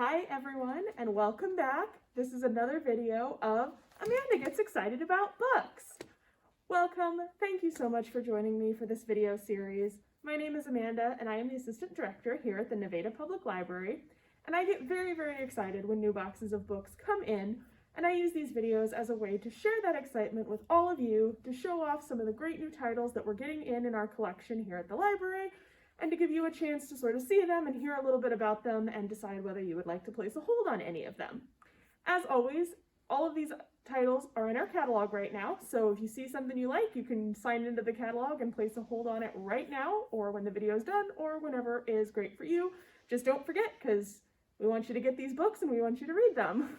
Hi everyone, and welcome back. This is another video of Amanda Gets Excited About Books. Welcome. Thank you so much for joining me for this video series. My name is Amanda and I am the Assistant Director here at the Nevada Public Library, and I get very excited when new boxes of books come in, and I use these videos as a way to share that excitement with all of you, to show off some of the great new titles that we're getting in our collection here at the library, and to give you a chance to sort of see them and hear a little bit about them and decide whether you would like to place a hold on any of them. As always, all of these titles are in our catalog right now, so if you see something you like, you can sign into the catalog and place a hold on it right now, or when the video is done, or whenever is great for you. Just don't forget, because we want you to get these books and we want you to read them.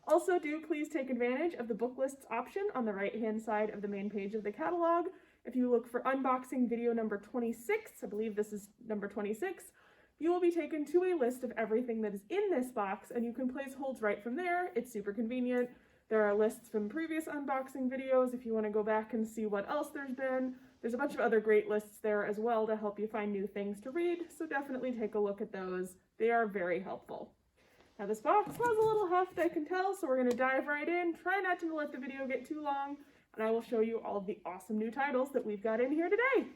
Also, do please take advantage of the book lists option on the right-hand side of the main page of the catalog. If you look for unboxing video number 26, I believe this is number 26, you will be taken to a list of everything that is in this box, and you can place holds right from there. It's super convenient. There are lists from previous unboxing videos if you want to go back and see what else there's been. There's a bunch of other great lists there as well to help you find new things to read, so definitely take a look at those. They are very helpful. Now this box has a little heft, I can tell, so we're going to dive right in. Try not to let the video get too long, and I will show you all of the awesome new titles that we've got in here today.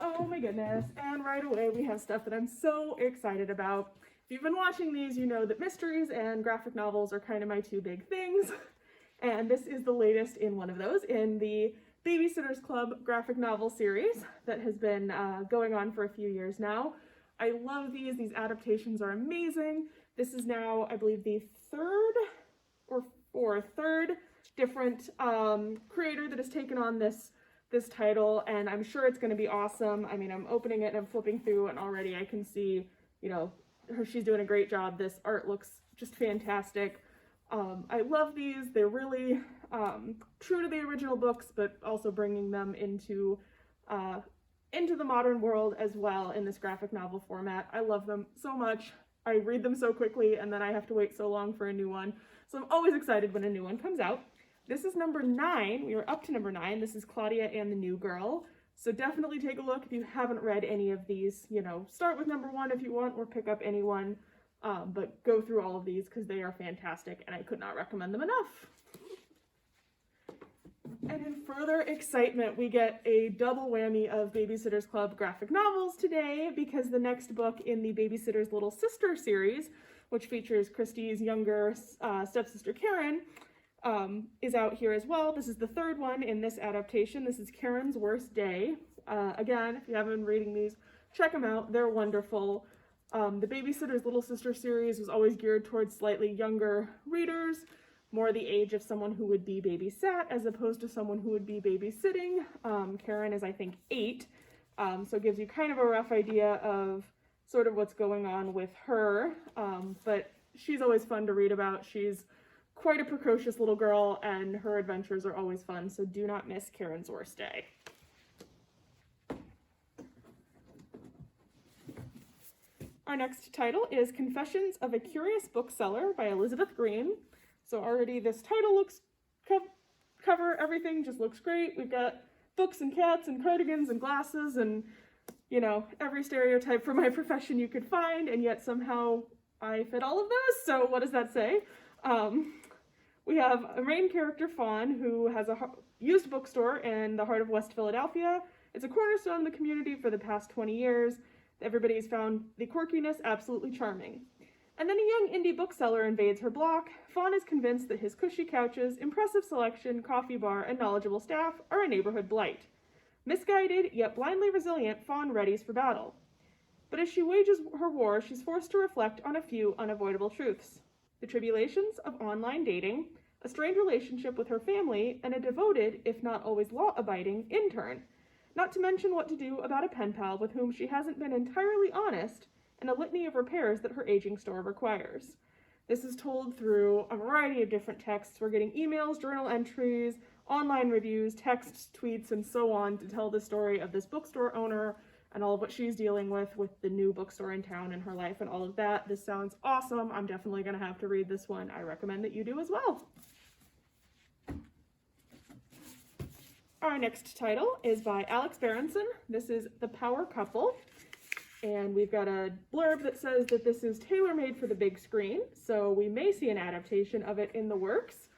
Oh my goodness, and right away we have stuff that I'm so excited about. If you've been watching these, you know that mysteries and graphic novels are kind of my two big things, and this is the latest in one of those, in the Babysitters Club graphic novel series that has been going on for a few years now. I love these adaptations are amazing. This is now, I believe, the third different creator that has taken on this title, and I'm sure it's going to be awesome. I mean, I'm opening it and I'm flipping through, and already I can see, you know, she's doing a great job. This art looks just fantastic. I love these. They're really true to the original books, but also bringing them into the modern world as well in this graphic novel format. I love them so much. I read them so quickly, and then I have to wait so long for a new one. So I'm always excited when a new one comes out. This is number 9. We are up to number 9. This is Claudia and the New Girl. So definitely take a look if you haven't read any of these. You know, start with number 1 if you want, or pick up any one. But go through all of these because they are fantastic, and I could not recommend them enough. And in further excitement, we get a double whammy of Babysitters Club graphic novels today, because the next book in the Babysitter's Little Sister series, which features Christy's younger stepsister Karen, is out here as well. This is the third one in this adaptation. This is Karen's Worst Day. Again, if you haven't been reading these, check them out. They're wonderful. The Babysitter's Little Sister series was always geared towards slightly younger readers, more the age of someone who would be babysat as opposed to someone who would be babysitting. Karen is, I think, 8, so it gives you kind of a rough idea of sort of what's going on with her, but she's always fun to read about. She's quite a precocious little girl, and her adventures are always fun, so do not miss Karen's Worst Day. Our next title is Confessions of a Curious Bookseller by Elizabeth Green. So already this title looks, cover, everything just looks great. We've got books and cats and cardigans and glasses and, you know, every stereotype for my profession you could find, and yet somehow I fit all of those, so what does that say? We have a main character, Fawn, who has a used bookstore in the heart of West Philadelphia. It's a cornerstone of the community for the past 20 years. Everybody's found the quirkiness absolutely charming. And then a young indie bookseller invades her block. Fawn is convinced that his cushy couches, impressive selection, coffee bar, and knowledgeable staff are a neighborhood blight. Misguided, yet blindly resilient, Fawn readies for battle. But as she wages her war, she's forced to reflect on a few unavoidable truths: the tribulations of online dating, a strained relationship with her family, and a devoted, if not always law-abiding, intern. Not to mention what to do about a pen pal with whom she hasn't been entirely honest, and a litany of repairs that her aging store requires. This is told through a variety of different texts. We're getting emails, journal entries, online reviews, texts, tweets, and so on to tell the story of this bookstore owner and all of what she's dealing with the new bookstore in town in her life and all of that. This sounds awesome. I'm definitely going to have to read this one. I recommend that you do as well. Our next title is by Alex Berenson. This is The Power Couple. And we've got a blurb that says that this is tailor-made for the big screen, so we may see an adaptation of it in the works.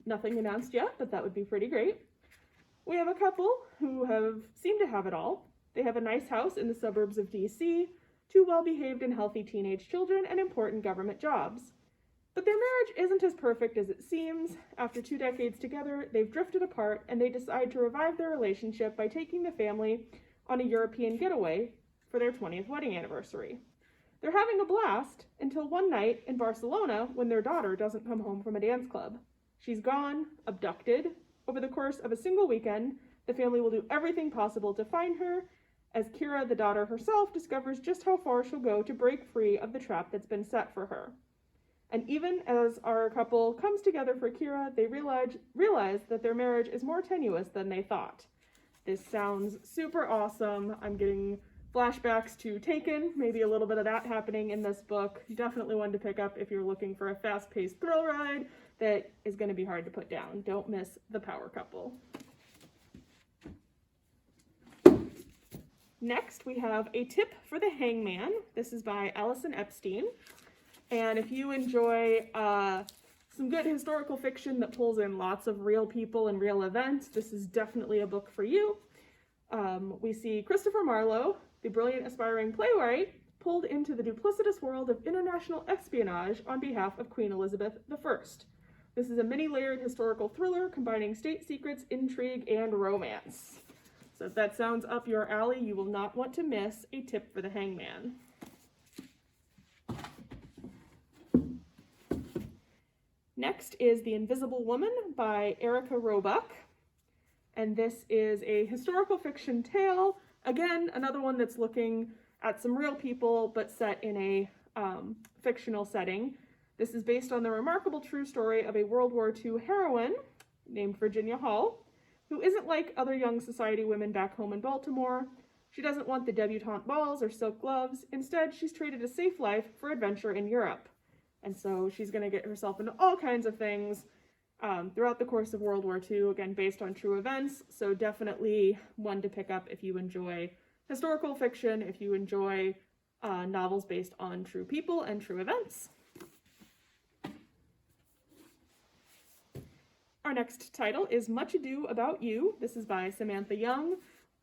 Nothing announced yet, but that would be pretty great. We have a couple who seem to have it all. They have a nice house in the suburbs of DC, 2 well-behaved and healthy teenage children, and important government jobs. But their marriage isn't as perfect as it seems. After 2 decades together, they've drifted apart, and they decide to revive their relationship by taking the family on a European getaway for their 20th wedding anniversary. They're having a blast until one night in Barcelona when their daughter doesn't come home from a dance club. She's gone, abducted. Over the course of a single weekend, the family will do everything possible to find her, as Kira, the daughter herself, discovers just how far she'll go to break free of the trap that's been set for her. And even as our couple comes together for Kira, they realize that their marriage is more tenuous than they thought. This sounds super awesome. I'm getting flashbacks to Taken, maybe a little bit of that happening in this book. Definitely one to pick up if you're looking for a fast-paced thrill ride that is going to be hard to put down. Don't miss the power couple. Next, we have A Tip for the Hangman. This is by Allison Epstein. And if you enjoy some good historical fiction that pulls in lots of real people and real events, this is definitely a book for you. We see Christopher Marlowe, the brilliant aspiring playwright, pulled into the duplicitous world of international espionage on behalf of Queen Elizabeth I. This is a many-layered historical thriller combining state secrets, intrigue, and romance. So if that sounds up your alley, you will not want to miss A Tip for the Hangman. Next is The Invisible Woman by Erica Roebuck. And this is a historical fiction tale. Again, another one that's looking at some real people, but set in a fictional setting. This is based on the remarkable true story of a World War II heroine named Virginia Hall, who isn't like other young society women back home in Baltimore. She doesn't want the debutante balls or silk gloves. Instead, she's traded a safe life for adventure in Europe. And so she's going to get herself into all kinds of things throughout the course of World War II, again, based on true events. So definitely one to pick up if you enjoy historical fiction, if you enjoy novels based on true people and true events. Our next title is Much Ado About You. This is by Samantha Young.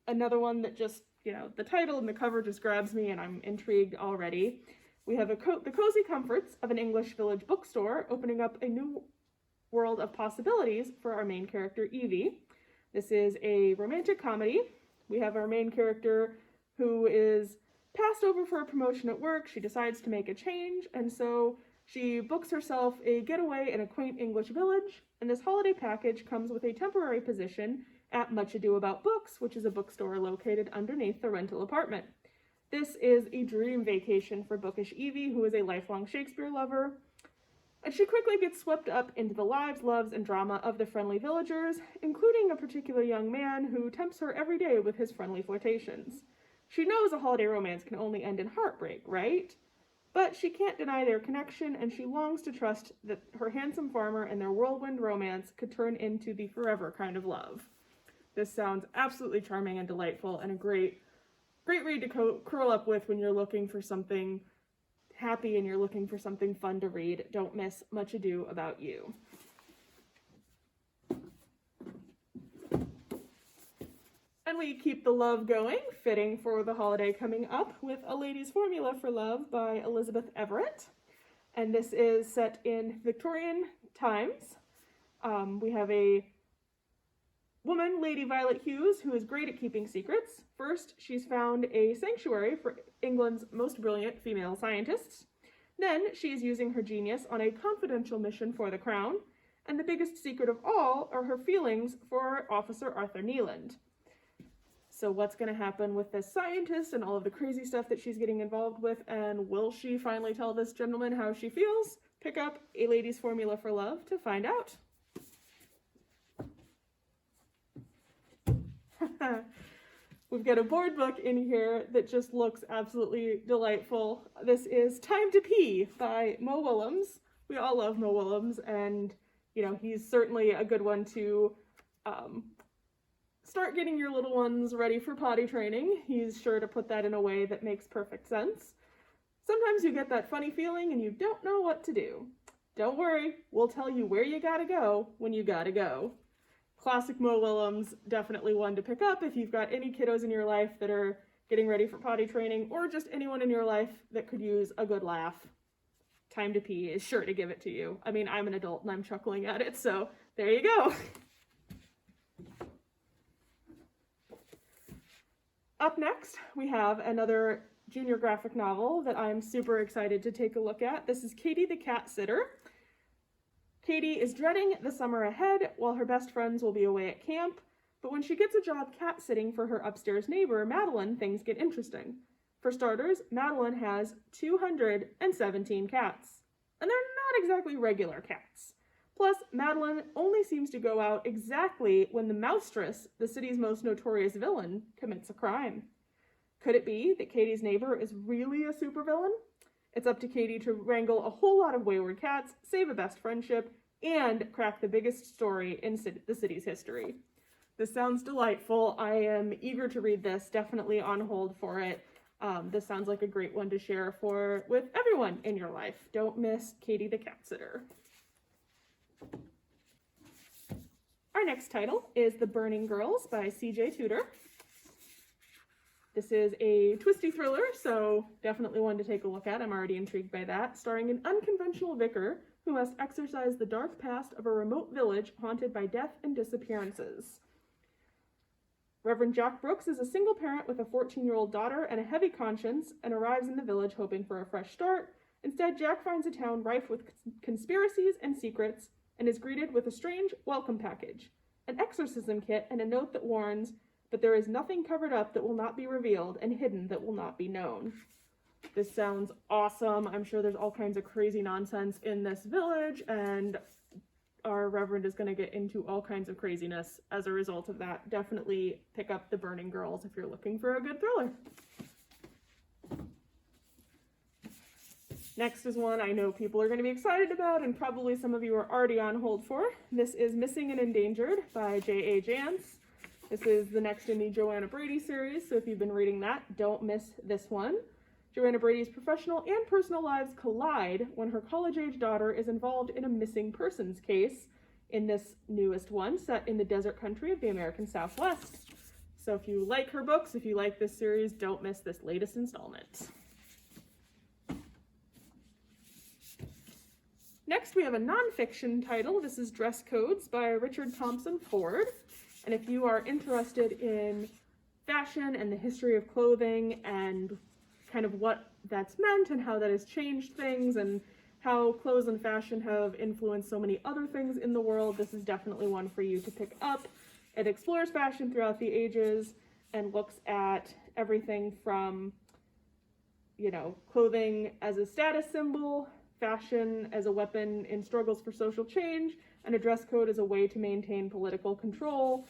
Another one that just, the title and the cover just grabs me and I'm intrigued already. We have the cozy comforts of an English village bookstore opening up a new world of possibilities for our main character, Evie. This is a romantic comedy. We have our main character who is passed over for a promotion at work. She decides to make a change, and so she books herself a getaway in a quaint English village, and this holiday package comes with a temporary position at Much Ado About Books, which is a bookstore located underneath the rental apartment. This is a dream vacation for bookish Evie, who is a lifelong Shakespeare lover, and she quickly gets swept up into the lives, loves, and drama of the friendly villagers, including a particular young man who tempts her every day with his friendly flirtations. She knows a holiday romance can only end in heartbreak, right? But she can't deny their connection, and she longs to trust that her handsome farmer and their whirlwind romance could turn into the forever kind of love. This sounds absolutely charming and delightful, and a great read to curl up with when you're looking for something happy and you're looking for something fun to read. Don't miss Much Ado About You. And we keep the love going, fitting for the holiday coming up, with A Lady's Formula for Love by Elizabeth Everett. And this is set in Victorian times. We have a woman, Lady Violet Hughes, who is great at keeping secrets. First, she's found a sanctuary for England's most brilliant female scientists. Then, she's using her genius on a confidential mission for the crown. And the biggest secret of all are her feelings for Officer Arthur Neeland. So what's going to happen with this scientist and all of the crazy stuff that she's getting involved with, and will she finally tell this gentleman how she feels? Pick up A Lady's Formula for Love to find out. We've got a board book in here that just looks absolutely delightful. This is Time to Pee by Mo Willems. We all love Mo Willems, and he's certainly a good one to start getting your little ones ready for potty training. He's sure to put that in a way that makes perfect sense. Sometimes you get that funny feeling and you don't know what to do. Don't worry, we'll tell you where you gotta go when you gotta go. Classic Mo Willems, definitely one to pick up if you've got any kiddos in your life that are getting ready for potty training, or just anyone in your life that could use a good laugh. Time to Pee is sure to give it to you. I mean, I'm an adult and I'm chuckling at it, so there you go. Up next, we have another junior graphic novel that I'm super excited to take a look at. This is Katie the Cat Sitter. Katie is dreading the summer ahead while her best friends will be away at camp, but when she gets a job cat sitting for her upstairs neighbor, Madeline, things get interesting. For starters, Madeline has 217 cats, and they're not exactly regular cats. Plus, Madeline only seems to go out exactly when the Mousetress, the city's most notorious villain, commits a crime. Could it be that Katie's neighbor is really a supervillain? It's up to Katie to wrangle a whole lot of wayward cats, save a best friendship, and crack the biggest story in the city's history. This sounds delightful. I am eager to read this, definitely on hold for it. This sounds like a great one to share with everyone in your life. Don't miss Katie the Cat Sitter. Our next title is The Burning Girls by C.J. Tudor. This is a twisty thriller, so definitely one to take a look at. I'm already intrigued by that. Starring an unconventional vicar who must exorcise the dark past of a remote village haunted by death and disappearances. Reverend Jack Brooks is a single parent with a 14-year-old daughter and a heavy conscience and arrives in the village hoping for a fresh start. Instead, Jack finds a town rife with conspiracies and secrets and is greeted with a strange welcome package, an exorcism kit, and a note that warns, "But there is nothing covered up that will not be revealed and hidden that will not be known." This sounds awesome. I'm sure there's all kinds of crazy nonsense in this village, and our Reverend is going to get into all kinds of craziness as a result of that. Definitely pick up The Burning Girls if you're looking for a good thriller. Next is one I know people are going to be excited about, and probably some of you are already on hold for. This is Missing and Endangered by J.A. Jance. This is the next in the Joanna Brady series, so if you've been reading that, don't miss this one. Joanna Brady's professional and personal lives collide when her college-age daughter is involved in a missing persons case in this newest one, set in the desert country of the American Southwest. So if you like her books, if you like this series, don't miss this latest installment. Next, we have a nonfiction title. This is Dress Codes by Richard Thompson Ford. And if you are interested in fashion and the history of clothing and kind of what that's meant and how that has changed things and how clothes and fashion have influenced so many other things in the world, this is definitely one for you to pick up. It explores fashion throughout the ages and looks at everything from, clothing as a status symbol, fashion as a weapon in struggles for social change, and a dress code as a way to maintain political control.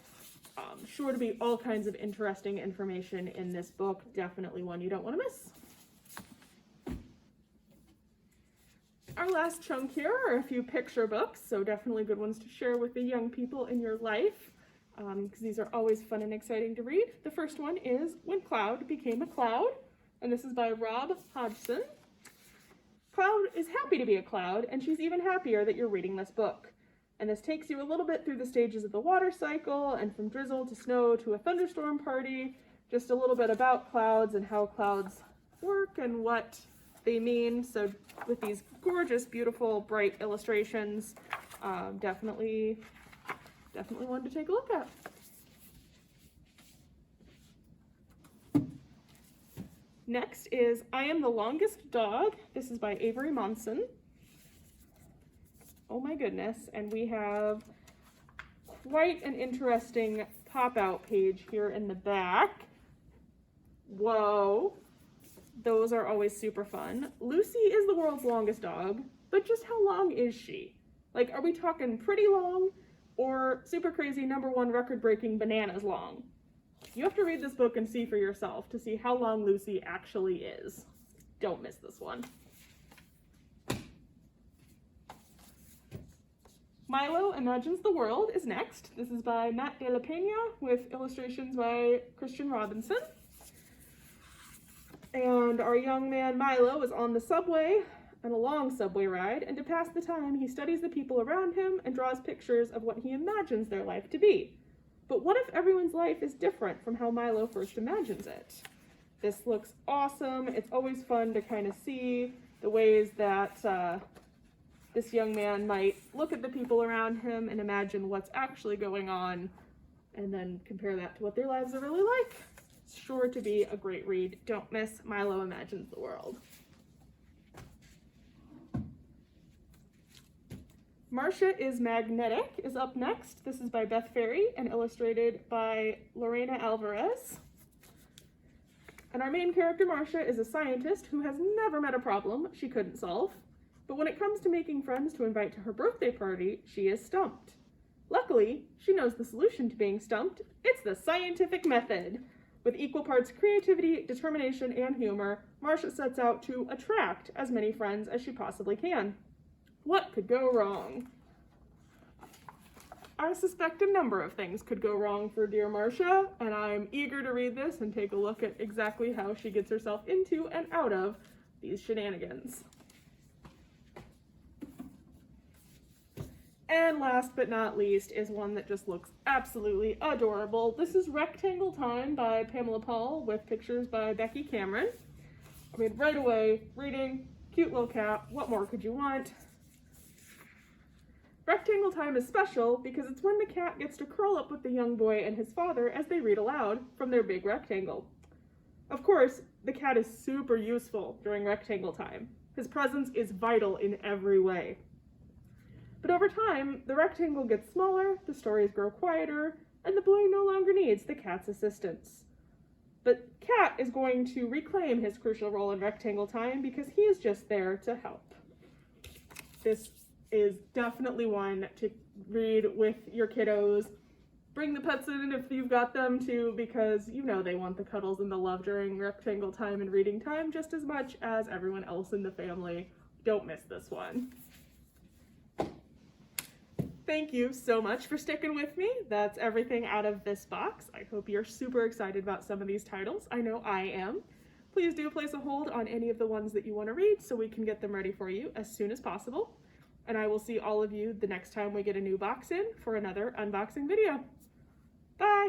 Sure to be all kinds of interesting information in this book. Definitely one you don't want to miss. Our last chunk here are a few picture books, so definitely good ones to share with the young people in your life, because these are always fun and exciting to read. The first one is When Cloud Became a Cloud, and this is by Rob Hodgson. Cloud is happy to be a cloud, and she's even happier that you're reading this book. And this takes you a little bit through the stages of the water cycle, and from drizzle to snow to a thunderstorm party, just a little bit about clouds and how clouds work and what they mean. So with these gorgeous, beautiful, bright illustrations, definitely one to take a look at. Next is I Am the Longest Dog. This is by Avery Monson. Oh my goodness, and we have quite an interesting pop-out page here in the back. Whoa, those are always super fun. Lucy is the world's longest dog, but just how long is she? Like, are we talking pretty long or super crazy #1 record-breaking bananas long? You have to read this book and see for yourself to see how long Lucy actually is. Don't miss this one. Milo Imagines the World is next. This is by Matt De La Peña with illustrations by Christian Robinson. And our young man Milo is on the subway, on a long subway ride, and to pass the time, he studies the people around him and draws pictures of what he imagines their life to be. But what if everyone's life is different from how Milo first imagines it? This looks awesome. It's always fun to kind of see the ways that this young man might look at the people around him and imagine what's actually going on, and then compare that to what their lives are really like. It's sure to be a great read. Don't miss Milo Imagines the World. Marsha is Magnetic is up next. This is by Beth Ferry and illustrated by Lorena Alvarez. And our main character, Marsha, is a scientist who has never met a problem she couldn't solve. But when it comes to making friends to invite to her birthday party, she is stumped. Luckily, she knows the solution to being stumped. It's the scientific method. With equal parts creativity, determination, and humor, Marsha sets out to attract as many friends as she possibly can. What could go wrong? I suspect a number of things could go wrong for dear Marsha, and I'm eager to read this and take a look at exactly how she gets herself into and out of these shenanigans. And last but not least is one that just looks absolutely adorable. This is Rectangle Time by Pamela Paul with pictures by Becky Cameron. I mean, right away, reading, cute little cat, what more could you want? Rectangle Time is special because it's when the cat gets to curl up with the young boy and his father as they read aloud from their big rectangle. Of course, the cat is super useful during Rectangle Time. His presence is vital in every way. But over time, the rectangle gets smaller, the stories grow quieter, and the boy no longer needs the cat's assistance. But Cat is going to reclaim his crucial role in Rectangle Time because he is just there to help. This is definitely one to read with your kiddos. Bring the pets in if you've got them too, because you know they want the cuddles and the love during Rectangle Time and reading time just as much as everyone else in the family. Don't miss this one. Thank you so much for sticking with me. That's everything out of this box. I hope you're super excited about some of these titles. I know I am. Please do place a hold on any of the ones that you want to read so we can get them ready for you as soon as possible. And I will see all of you the next time we get a new box in for another unboxing video. Bye!